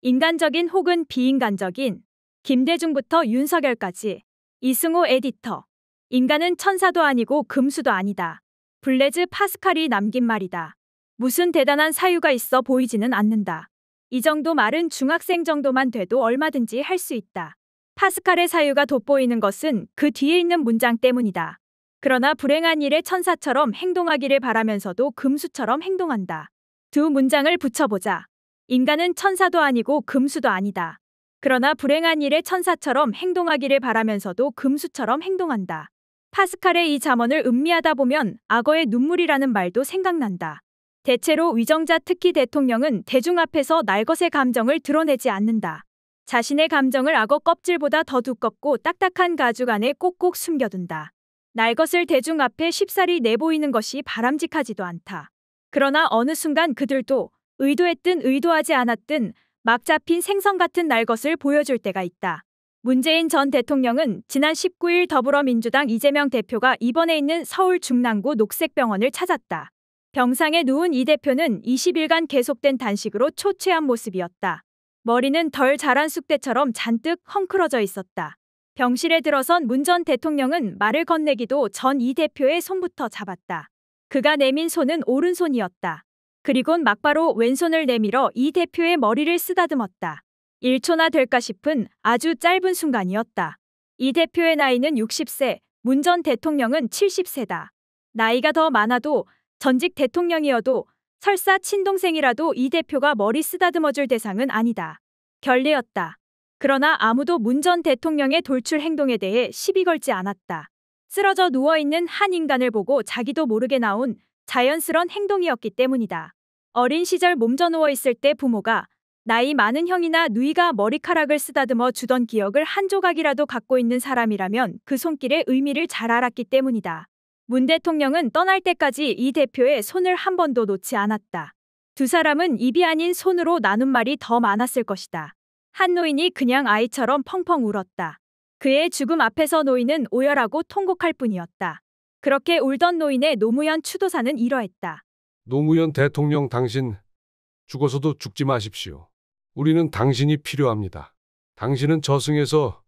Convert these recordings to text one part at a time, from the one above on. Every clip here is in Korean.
인간적인 혹은 비인간적인, 김대중부터 윤석열까지. 이승호 에디터. 인간은 천사도 아니고 금수도 아니다. 블레즈 파스칼이 남긴 말이다. 무슨 대단한 사유가 있어 보이지는 않는다. 이 정도 말은 중학생 정도만 돼도 얼마든지 할 수 있다. 파스칼의 사유가 돋보이는 것은 그 뒤에 있는 문장 때문이다. 그러나 불행한 일에 천사처럼 행동하기를 바라면서도 금수처럼 행동한다. 두 문장을 붙여보자. 인간은 천사도 아니고 금수도 아니다. 그러나 불행한 일에 천사처럼 행동하기를 바라면서도 금수처럼 행동한다. 파스칼의 이 잠언을 음미하다 보면 악어의 눈물이라는 말도 생각난다. 대체로 위정자, 특히 대통령은 대중 앞에서 날것의 감정을 드러내지 않는다. 자신의 감정을 악어 껍질보다 더 두껍고 딱딱한 가죽 안에 꼭꼭 숨겨둔다. 날것을 대중 앞에 쉽사리 내보이는 것이 바람직하지도 않다. 그러나 어느 순간 그들도 의도했든 의도하지 않았든 막 잡힌 생선 같은 날것을 보여줄 때가 있다. 문재인 전 대통령은 지난 19일 더불어민주당 이재명 대표가 입원해 있는 서울 중랑구 녹색병원을 찾았다. 병상에 누운 이 대표는 20일간 계속된 단식으로 초췌한 모습이었다. 머리는 덜 자란 쑥대처럼 잔뜩 헝클어져 있었다. 병실에 들어선 문 전 대통령은 말을 건네기도 전 이 대표의 손부터 잡았다. 그가 내민 손은 오른손이었다. 그리곤 막바로 왼손을 내밀어 이 대표의 머리를 쓰다듬었다. 1초나 될까 싶은 아주 짧은 순간이었다. 이 대표의 나이는 60세, 문 전 대통령은 70세다. 나이가 더 많아도 전직 대통령이어도 설사 친동생이라도 이 대표가 머리 쓰다듬어줄 대상은 아니다. 결례였다. 그러나 아무도 문 전 대통령의 돌출 행동에 대해 시비 걸지 않았다. 쓰러져 누워있는 한 인간을 보고 자기도 모르게 나온 자연스런 행동이었기 때문이다. 어린 시절 몸져 누워있을 때 부모가 나이 많은 형이나 누이가 머리카락을 쓰다듬어 주던 기억을 한 조각이라도 갖고 있는 사람이라면 그 손길의 의미를 잘 알았기 때문이다. 문 대통령은 떠날 때까지 이 대표의 손을 한 번도 놓지 않았다. 두 사람은 입이 아닌 손으로 나눈 말이 더 많았을 것이다. 한 노인이 그냥 아이처럼 펑펑 울었다. 그의 죽음 앞에서 노인은 오열하고 통곡할 뿐이었다. 그렇게 울던 노인의 노무현 추도사는 이러했다. 노무현 대통령, 당신 죽어서도 죽지 마십시오. 우리는 당신이 필요합니다. 당신은 저승에서,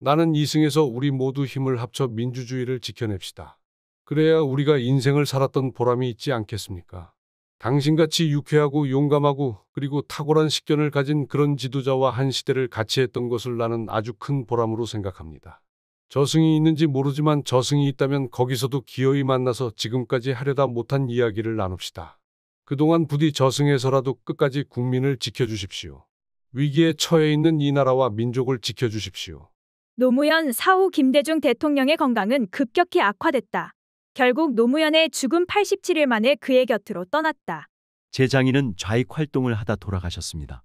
나는 이승에서 우리 모두 힘을 합쳐 민주주의를 지켜냅시다. 그래야 우리가 인생을 살았던 보람이 있지 않겠습니까? 당신같이 유쾌하고 용감하고 그리고 탁월한 식견을 가진 그런 지도자와 한 시대를 같이 했던 것을 나는 아주 큰 보람으로 생각합니다. 저승이 있는지 모르지만 저승이 있다면 거기서도 기어이 만나서 지금까지 하려다 못한 이야기를 나눕시다. 그동안 부디 저승에서라도 끝까지 국민을 지켜주십시오. 위기에 처해 있는 이 나라와 민족을 지켜주십시오. 노무현 사후 김대중 대통령의 건강은 급격히 악화됐다. 결국 노무현의 죽음 87일 만에 그의 곁으로 떠났다. 제 장인은 좌익 활동을 하다 돌아가셨습니다.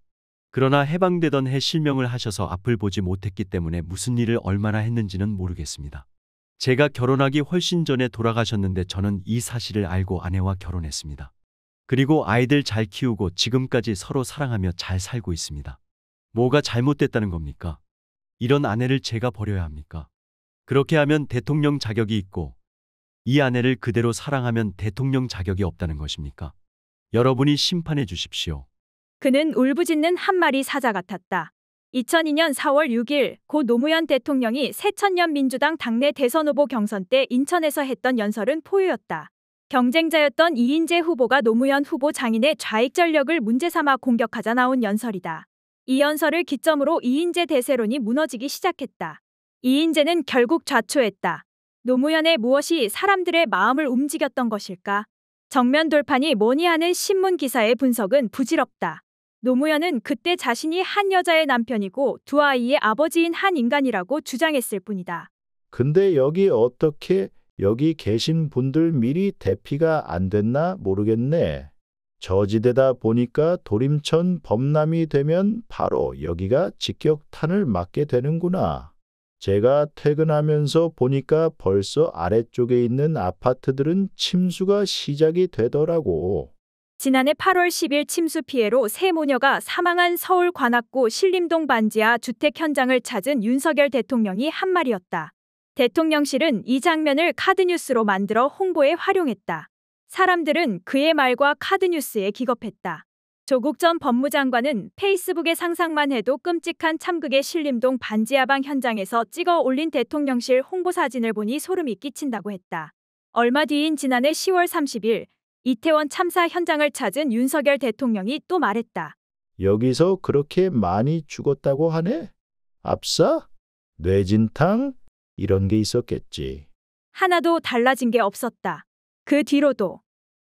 그러나 해방되던 해 실명을 하셔서 앞을 보지 못했기 때문에 무슨 일을 얼마나 했는지는 모르겠습니다. 제가 결혼하기 훨씬 전에 돌아가셨는데 저는 이 사실을 알고 아내와 결혼했습니다. 그리고 아이들 잘 키우고 지금까지 서로 사랑하며 잘 살고 있습니다. 뭐가 잘못됐다는 겁니까? 이런 아내를 제가 버려야 합니까? 그렇게 하면 대통령 자격이 있고 이 아내를 그대로 사랑하면 대통령 자격이 없다는 것입니까? 여러분이 심판해 주십시오. 그는 울부짖는 한 마리 사자 같았다. 2002년 4월 6일 고 노무현 대통령이 새천년 민주당 당내 대선 후보 경선 때 인천에서 했던 연설은 포효였다. 경쟁자였던 이인재 후보가 노무현 후보 장인의 좌익 전력을 문제 삼아 공격하자 나온 연설이다. 이 연설을 기점으로 이인재 대세론이 무너지기 시작했다. 이인재는 결국 좌초했다. 노무현의 무엇이 사람들의 마음을 움직였던 것일까? 정면 돌판이 뭐니 하는 신문 기사의 분석은 부질없다. 노무현은 그때 자신이 한 여자의 남편이고 두 아이의 아버지인 한 인간이라고 주장했을 뿐이다. 근데 여기 계신 분들 미리 대피가 안 됐나 모르겠네. 저지대다 보니까 도림천 범람이 되면 바로 여기가 직격탄을 맞게 되는구나. 제가 퇴근하면서 보니까 벌써 아래쪽에 있는 아파트들은 침수가 시작이 되더라고. 지난해 8월 10일 침수 피해로 세 모녀가 사망한 서울 관악구 신림동 반지하 주택 현장을 찾은 윤석열 대통령이 한 말이었다. 대통령실은 이 장면을 카드뉴스로 만들어 홍보에 활용했다. 사람들은 그의 말과 카드뉴스에 기겁했다. 조국 전 법무장관은 페이스북의 상상만 해도 끔찍한 참극의 신림동 반지하방 현장에서 찍어 올린 대통령실 홍보 사진을 보니 소름이 끼친다고 했다. 얼마 뒤인 지난해 10월 30일 이태원 참사 현장을 찾은 윤석열 대통령이 또 말했다. 여기서 그렇게 많이 죽었다고 하네? 압사? 뇌진탕? 이런 게 있었겠지. 하나도 달라진 게 없었다. 그 뒤로도